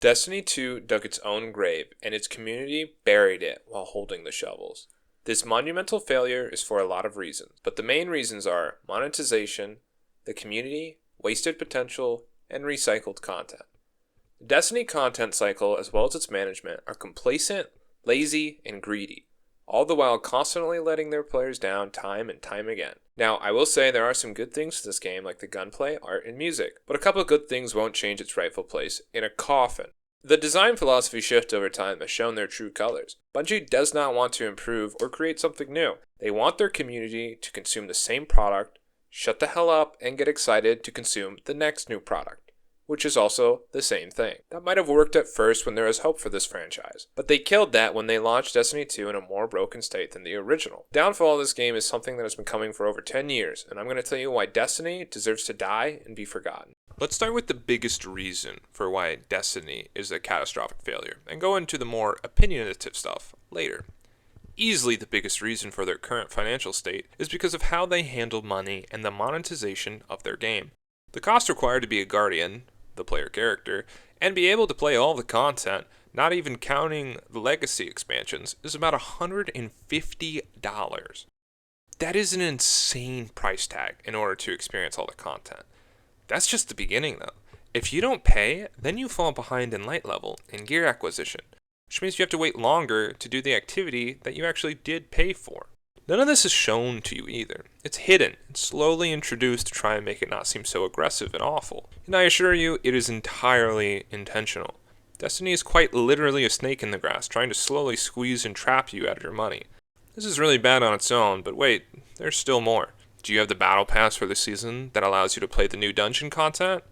Destiny 2 dug its own grave, and its community buried it while holding the shovels. This monumental failure is for a lot of reasons, but the main reasons are monetization, the community, wasted potential, and recycled content. The Destiny content cycle, as well as its management, are complacent, lazy, and greedy, all the while constantly letting their players down time and time again. Now, I will say there are some good things to this game, like the gunplay, art, and music, but a couple of good things won't change its rightful place in a coffin. The design philosophy shift over time has shown their true colors. Bungie does not want to improve or create something new. They want their community to consume the same product, shut the hell up, and get excited to consume the next new product, which is also the same thing. That might have worked at first when there was hope for this franchise, but they killed that when they launched Destiny 2 in a more broken state than the original. The downfall of this game is something that has been coming for over 10 years, and I'm going to tell you why Destiny deserves to die and be forgotten. Let's start with the biggest reason for why Destiny is a catastrophic failure, and go into the more opinionative stuff later. Easily the biggest reason for their current financial state is because of how they handle money and the monetization of their game. The cost required to be a Guardian, the player character, and be able to play all the content, not even counting the legacy expansions, is about $150. That is an insane price tag in order to experience all the content. That's just the beginning though. If you don't pay, then you fall behind in light level and gear acquisition, which means you have to wait longer to do the activity that you actually did pay for. None of this is shown to you either. It's hidden and slowly introduced to try and make it not seem so aggressive and awful. And I assure you, it is entirely intentional. Destiny is quite literally a snake in the grass, trying to slowly squeeze and trap you out of your money. This is really bad on its own, but wait, there's still more. Do you have the battle pass for the season that allows you to play the new dungeon content?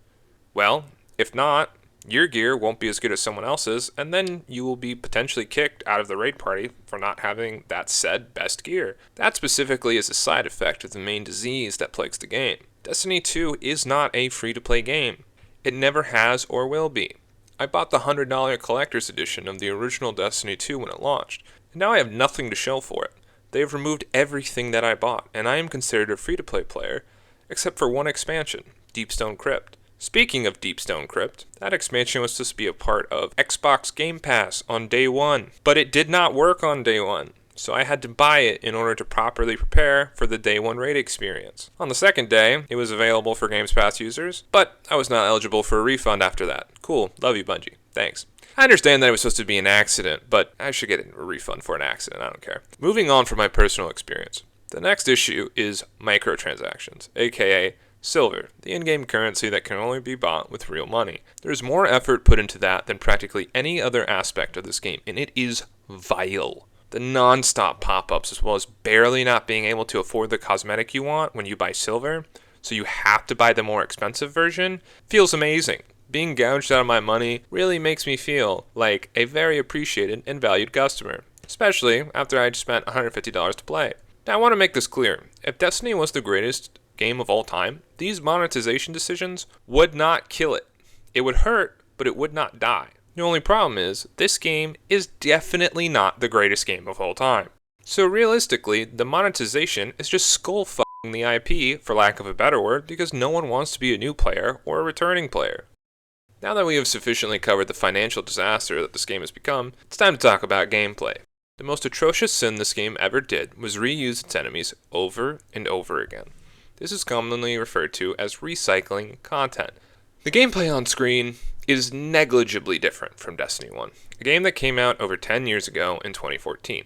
Well, if not, your gear won't be as good as someone else's, and then you will be potentially kicked out of the raid party for not having that said best gear. That specifically is a side effect of the main disease that plagues the game. Destiny 2 is not a free-to-play game. It never has or will be. I bought the $100 collector's edition of the original Destiny 2 when it launched, and now I have nothing to show for it. They have removed everything that I bought, and I am considered a free-to-play player, except for one expansion, Deepstone Crypt. Speaking of Deepstone Crypt, that expansion was supposed to be a part of Xbox Game Pass on day one, but it did not work on day one, so I had to buy it in order to properly prepare for the day one raid experience. On the second day, it was available for Games Pass users, but I was not eligible for a refund after that. Cool, love you Bungie, thanks. I understand that it was supposed to be an accident, but I should get a refund for an accident, I don't care. Moving on from my personal experience. The next issue is microtransactions, aka silver, the in-game currency that can only be bought with real money. There's more effort put into that than practically any other aspect of this game, and it is vile. The non-stop pop-ups, as well as barely not being able to afford the cosmetic you want when you buy silver, so you have to buy the more expensive version, feels amazing. Being gouged out of my money really makes me feel like a very appreciated and valued customer, especially after I'd spent $150 to play. Now I want to make this clear. If Destiny was the greatest game of all time, these monetization decisions would not kill it. It would hurt, but it would not die. The only problem is, this game is definitely not the greatest game of all time. So realistically, the monetization is just skull-fucking the IP, for lack of a better word, because no one wants to be a new player or a returning player. Now that we have sufficiently covered the financial disaster that this game has become, it's time to talk about gameplay. The most atrocious sin this game ever did was reuse its enemies over and over again. This is commonly referred to as recycling content. The gameplay on screen is negligibly different from Destiny 1, a game that came out over 10 years ago in 2014.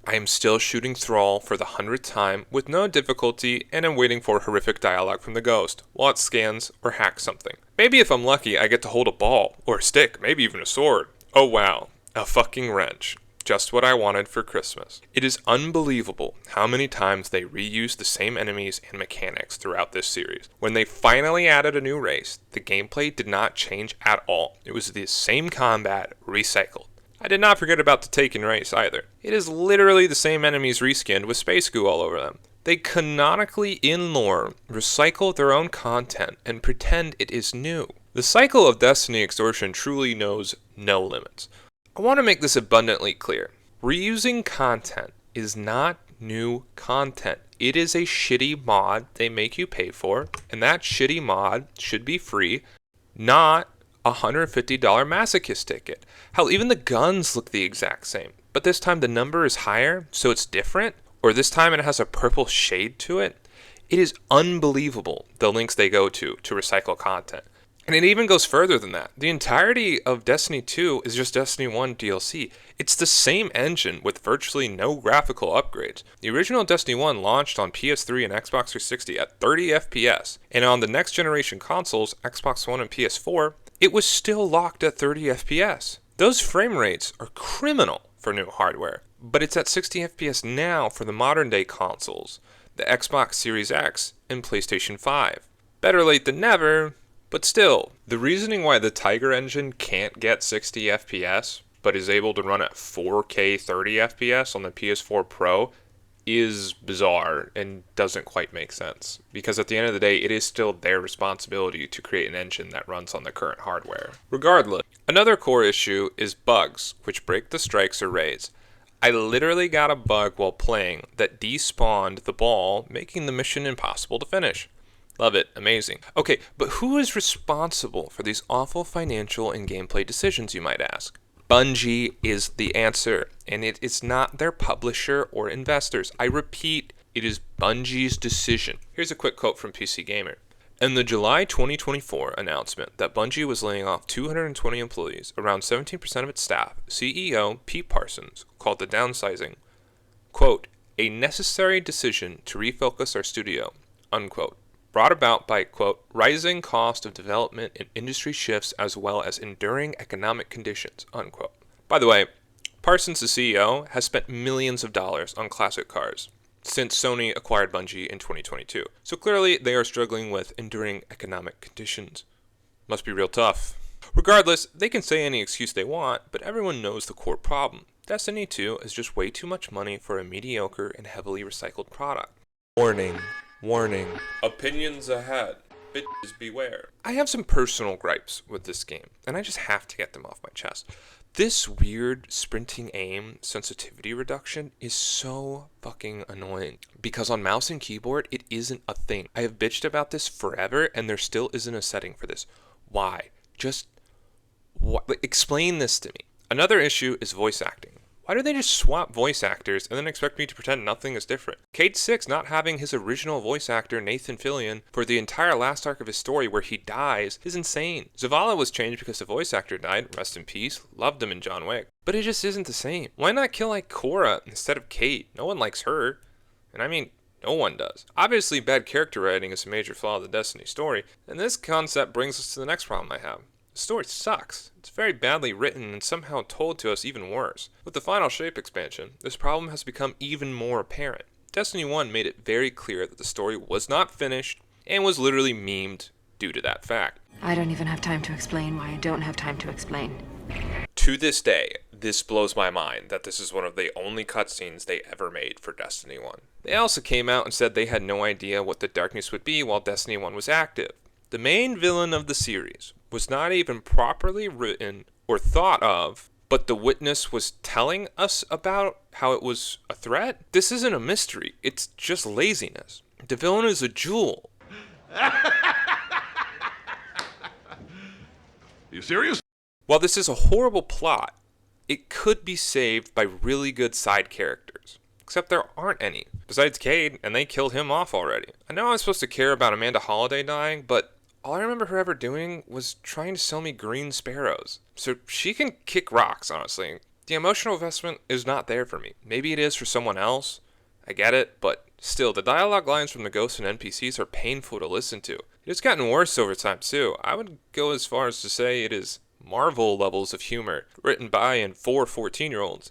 I am still shooting Thrall for the 100th time with no difficulty, and am waiting for horrific dialogue from the ghost while it scans or hacks something. Maybe if I'm lucky I get to hold a ball, or a stick, maybe even a sword. Oh wow, a fucking wrench. Just what I wanted for Christmas. It is unbelievable how many times they reused the same enemies and mechanics throughout this series. When they finally added a new race, the gameplay did not change at all. It was the same combat, recycled. I did not forget about the Taken race either. It is literally the same enemies reskinned with space goo all over them. They canonically, in lore, recycle their own content and pretend it is new. The cycle of Destiny extortion truly knows no limits. I want to make this abundantly clear. Reusing content is not new content. It is a shitty mod they make you pay for, and that shitty mod should be free, not a $150 masochist ticket. Hell, even the guns look the exact same. But this time the number is higher, so it's different. Or this time it has a purple shade to it. It is unbelievable the links they go to recycle content. And it even goes further than that. The entirety of Destiny 2 is just Destiny 1 DLC. It's the same engine with virtually no graphical upgrades. The original Destiny 1 launched on PS3 and Xbox 360 at 30 FPS, and on the next generation consoles, Xbox One and PS4, it was still locked at 30 FPS. Those frame rates are criminal for new hardware, but it's at 60 FPS now for the modern day consoles, the Xbox Series X and PlayStation 5. Better late than never, but still, the reasoning why the Tiger engine can't get 60 FPS, but is able to run at 4K 30 FPS on the PS4 Pro is bizarre and doesn't quite make sense. Because at the end of the day, it is still their responsibility to create an engine that runs on the current hardware. Regardless, another core issue is bugs, which break the strikes or raids. I literally got a bug while playing that despawned the ball, making the mission impossible to finish. Love it. Amazing. Okay, but who is responsible for these awful financial and gameplay decisions, you might ask? Bungie is the answer, and it is not their publisher or investors. I repeat, it is Bungie's decision. Here's a quick quote from PC Gamer. In the July 2024 announcement that Bungie was laying off 220 employees, around 17% of its staff, CEO Pete Parsons called the downsizing, quote, a necessary decision to refocus our studio, unquote. Brought about by, quote, rising cost of development and industry shifts as well as enduring economic conditions, unquote. By the way, Parsons, the CEO, has spent millions of dollars on classic cars since Sony acquired Bungie in 2022. So clearly they are struggling with enduring economic conditions. Must be real tough. Regardless, they can say any excuse they want, but everyone knows the core problem. Destiny 2 is just way too much money for a mediocre and heavily recycled product. Warning. Warning. Opinions ahead. Bitches beware. I have some personal gripes with this game, and I just have to get them off my chest. This weird sprinting aim sensitivity reduction is so fucking annoying, because on mouse and keyboard, it isn't a thing. I have bitched about this forever, and there still isn't a setting for this. Why? Explain this to me. Another issue is voice acting. Why do they just swap voice actors and then expect me to pretend nothing is different? Cayde 6 not having his original voice actor Nathan Fillion for the entire last arc of his story where he dies is insane. Zavala was changed because the voice actor died, rest in peace, loved him in John Wick. But it just isn't the same. Why not kill Ikora instead of Cayde? No one likes her. And I mean, no one does. Obviously, bad character writing is a major flaw of the Destiny story, and this concept brings us to the next problem I have. The story sucks. It's very badly written and somehow told to us even worse. With the Final Shape expansion, this problem has become even more apparent. Destiny 1 made it very clear that the story was not finished and was literally memed due to that fact. I don't even have time to explain why I don't have time to explain. To this day, this blows my mind that this is one of the only cutscenes they ever made for Destiny 1. They also came out and said they had no idea what the darkness would be while Destiny 1 was active. The main villain of the series was not even properly written or thought of, but the witness was telling us about how it was a threat? This isn't a mystery, it's just laziness. The villain is a jewel. You serious? While this is a horrible plot, it could be saved by really good side characters. Except there aren't any, besides Cayde, and they killed him off already. I know I'm supposed to care about Amanda Holliday dying, but all I remember her ever doing was trying to sell me green sparrows. So she can kick rocks, honestly. The emotional investment is not there for me. Maybe it is for someone else. I get it, but still, the dialogue lines from the ghosts and NPCs are painful to listen to. It's gotten worse over time, too. I would go as far as to say it is Marvel levels of humor, written by and for 14-year-olds.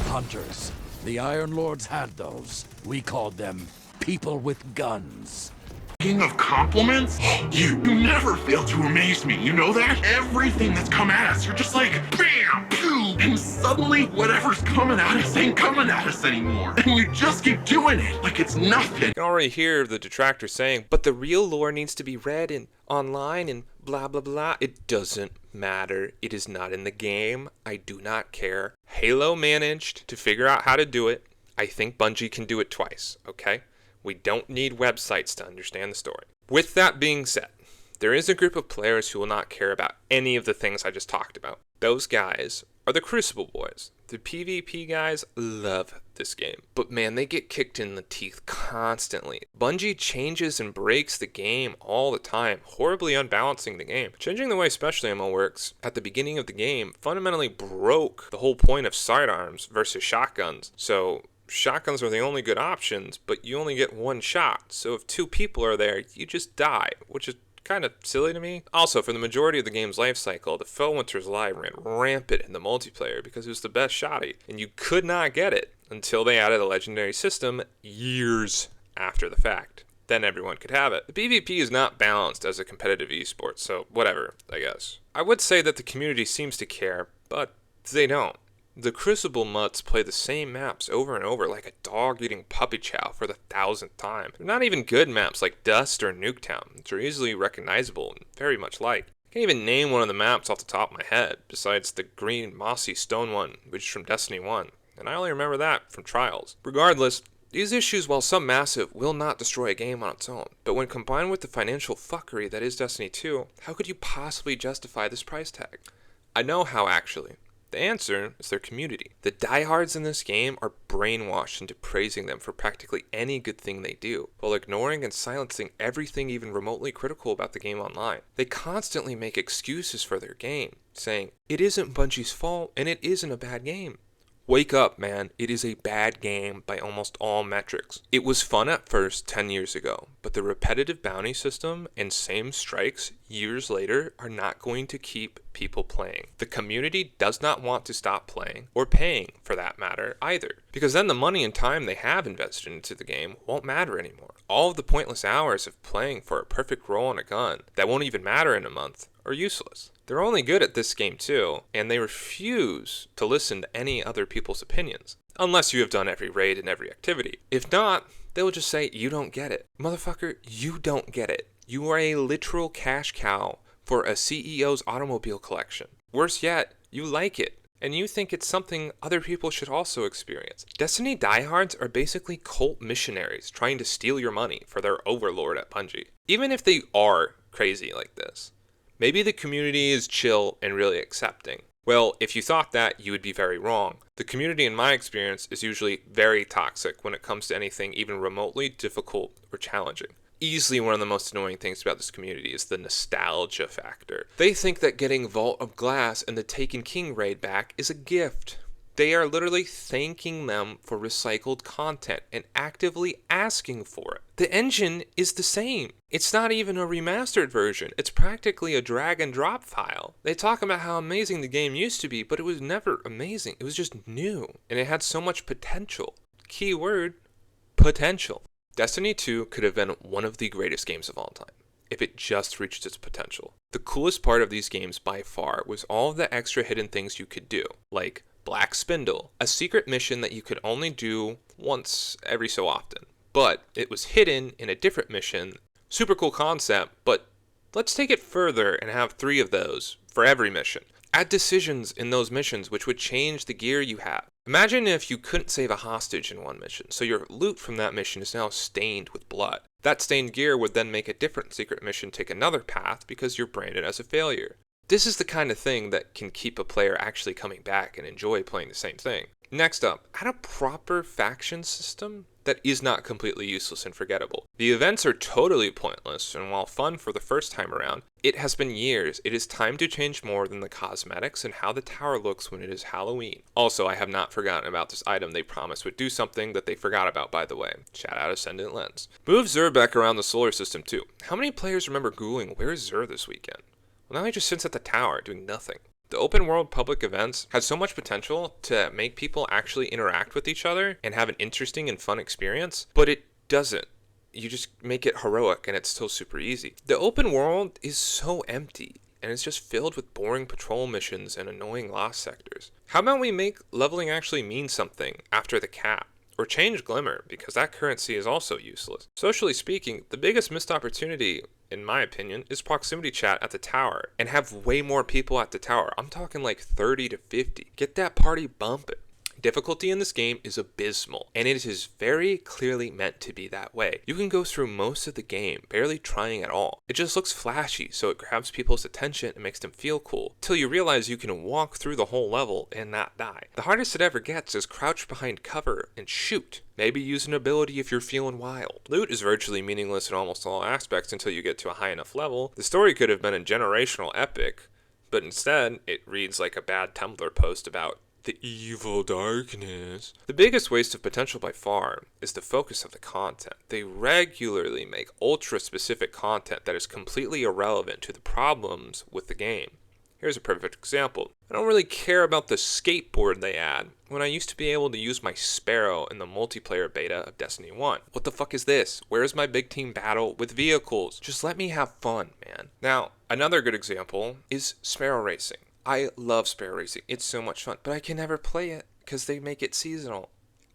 Hunters. The Iron Lords had those. We called them people with guns. King of compliments? You never fail to amaze me, you know that? Everything that's come at us, you're just like, bam, pew, and suddenly whatever's coming at us ain't coming at us anymore. And you just keep doing it like it's nothing. You can already hear the detractors saying, but the real lore needs to be read and online and blah blah blah. It doesn't matter. It is not in the game. I do not care. Halo managed to figure out how to do it. I think Bungie can do it twice, okay? We don't need websites to understand the story. With that being said, there is a group of players who will not care about any of the things I just talked about. Those guys are the Crucible boys. The PvP guys love this game, but man, they get kicked in the teeth constantly. Bungie changes and breaks the game all the time, horribly unbalancing the game. Changing the way Special Ammo works at the beginning of the game fundamentally broke the whole point of sidearms versus shotguns. So shotguns are the only good options, but you only get one shot. So if two people are there, you just die, which is kind of silly to me. Also, for the majority of the game's life cycle, the Felwinter's Live ran rampant in the multiplayer because it was the best shotty, and you could not get it until they added a legendary system years after the fact. Then everyone could have it. The PvP is not balanced as a competitive esport, so whatever, I guess. I would say that the community seems to care, but they don't. The Crucible mutts play the same maps over and over like a dog eating puppy chow for the 1000th time. They're not even good maps like Dust or Nuketown, which are easily recognizable and very much liked. I can't even name one of the maps off the top of my head, besides the green mossy stone one, which is from Destiny 1, and I only remember that from Trials. Regardless, these issues, while some massive, will not destroy a game on its own, but when combined with the financial fuckery that is Destiny 2, how could you possibly justify this price tag? I know how, actually. The answer is their community. The diehards in this game are brainwashed into praising them for practically any good thing they do, while ignoring and silencing everything even remotely critical about the game online. They constantly make excuses for their game, saying, it isn't Bungie's fault and it isn't a bad game. Wake up, man. It is a bad game by almost all metrics. It was fun at first 10 years ago, but the repetitive bounty system and same strikes years later are not going to keep people playing. The community does not want to stop playing, or paying for that matter either, because then the money and time they have invested into the game won't matter anymore. All of the pointless hours of playing for a perfect roll on a gun that won't even matter in a month are useless. They're only good at this game too, and they refuse to listen to any other people's opinions, unless you have done every raid and every activity. If not, they will just say, you don't get it. Motherfucker, you don't get it. You are a literal cash cow for a CEO's automobile collection. Worse yet, you like it, and you think it's something other people should also experience. Destiny diehards are basically cult missionaries trying to steal your money for their overlord at Bungie. Even if they are crazy like this, maybe the community is chill and really accepting. Well, if you thought that, you would be very wrong. The community, in my experience, is usually very toxic when it comes to anything even remotely difficult or challenging. Easily one of the most annoying things about this community is the nostalgia factor. They think that getting Vault of Glass and the Taken King raid back is a gift. They are literally thanking them for recycled content and actively asking for it. The engine is the same. It's not even a remastered version. It's practically a drag and drop file. They talk about how amazing the game used to be, but it was never amazing. It was just new, and it had so much potential. Key word, potential. Destiny 2 could have been one of the greatest games of all time if it just reached its potential. The coolest part of these games by far was all of the extra hidden things you could do, like Black Spindle, a secret mission that you could only do once every so often, but it was hidden in a different mission. Super cool concept, but let's take it further and have 3 of those for every mission. Add decisions in those missions which would change the gear you have. Imagine if you couldn't save a hostage in one mission, so your loot from that mission is now stained with blood. That stained gear would then make a different secret mission take another path because you're branded as a failure. This is the kind of thing that can keep a player actually coming back and enjoy playing the same thing. Next up, add a proper faction system that is not completely useless and forgettable. The events are totally pointless, and while fun for the first time around, it has been years. It is time to change more than the cosmetics and how the tower looks when it is Halloween. Also, I have not forgotten about this item they promised would do something that they forgot about, by the way. Shout out Ascendant Lens. Move Xur back around the solar system too. How many players remember Googling, where's Xur this weekend? Well, now he just sits at the tower doing nothing. The open world public events had so much potential to make people actually interact with each other and have an interesting and fun experience, but it doesn't. You just make it heroic and it's still super easy. The open world is so empty and it's just filled with boring patrol missions and annoying lost sectors. How about we make leveling actually mean something after the cap? Or change Glimmer, because that currency is also useless. Socially speaking, the biggest missed opportunity, in my opinion, is proximity chat at the tower, and have way more people at the tower. I'm talking like 30 to 50. Get that party bumping. Difficulty in this game is abysmal, and it is very clearly meant to be that way. You can go through most of the game barely trying at all. It just looks flashy, so it grabs people's attention and makes them feel cool, till you realize you can walk through the whole level and not die. The hardest it ever gets is crouch behind cover and shoot. Maybe use an ability if you're feeling wild. Loot is virtually meaningless in almost all aspects until you get to a high enough level. The story could have been a generational epic, but instead it reads like a bad Tumblr post about the evil darkness. The biggest waste of potential by far is the focus of the content. They regularly make ultra-specific content that is completely irrelevant to the problems with the game. Here's a perfect example. I don't really care about the skateboard they add when I used to be able to use my Sparrow in the multiplayer beta of Destiny 1. What the fuck is this? Where's my big team battle with vehicles? Just let me have fun, man. Now, another good example is Sparrow Racing. I love Sparrow Racing. It's so much fun, but I can never play it because they make it seasonal.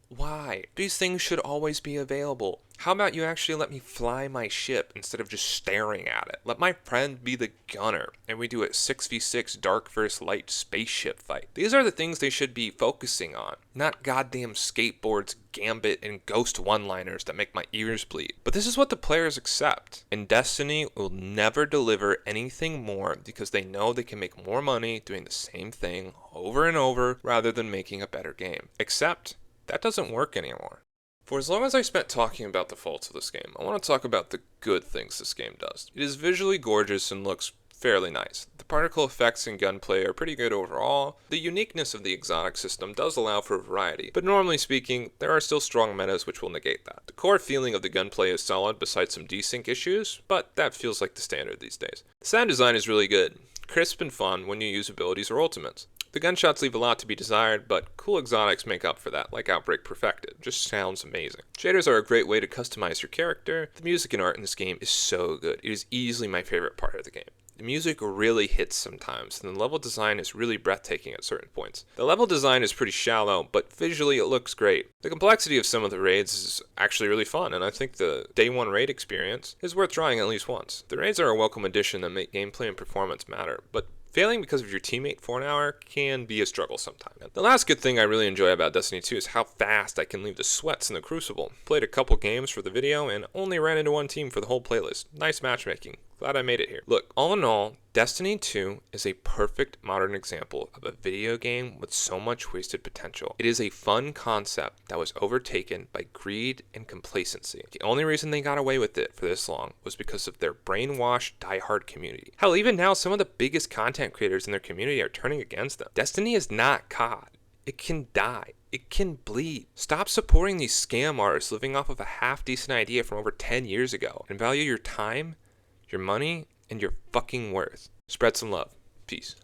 Why? These things should always be available. How about you actually let me fly my ship instead of just staring at it? Let my friend be the gunner, and we do a 6v6 dark versus light spaceship fight. These are the things they should be focusing on, not goddamn skateboards, Gambit, and ghost one-liners that make my ears bleed. But this is what the players accept, and Destiny will never deliver anything more because they know they can make more money doing the same thing over and over rather than making a better game. Except that doesn't work anymore. For as long as I spent talking about the faults of this game, I want to talk about the good things this game does. It is visually gorgeous and looks fairly nice. The particle effects and gunplay are pretty good overall. The uniqueness of the exotic system does allow for variety, but normally speaking, there are still strong metas which will negate that. The core feeling of the gunplay is solid besides some desync issues, but that feels like the standard these days. The sound design is really good, crisp and fun when you use abilities or ultimates. The gunshots leave a lot to be desired, but cool exotics make up for that, like Outbreak Perfected. Just sounds amazing. Shaders are a great way to customize your character. The music and art in this game is so good. It is easily my favorite part of the game. The music really hits sometimes, and the level design is really breathtaking at certain points. The level design is pretty shallow, but visually it looks great. The complexity of some of the raids is actually really fun, and I think the day one raid experience is worth trying at least once. The raids are a welcome addition that make gameplay and performance matter, but failing because of your teammate for an hour can be a struggle sometimes. The last good thing I really enjoy about Destiny 2 is how fast I can leave the sweats in the Crucible. Played a couple games for the video and only ran into one team for the whole playlist. Nice matchmaking. Glad I made it here. Look, all in all, Destiny 2 is a perfect modern example of a video game with so much wasted potential. It is a fun concept that was overtaken by greed and complacency. The only reason they got away with it for this long was because of their brainwashed, diehard community. Hell, even now, some of the biggest content creators in their community are turning against them. Destiny is not COD. It can die. It can bleed. Stop supporting these scam artists living off of a half-decent idea from over 10 years ago and value your time, your money, and your fucking worth. Spread some love. Peace.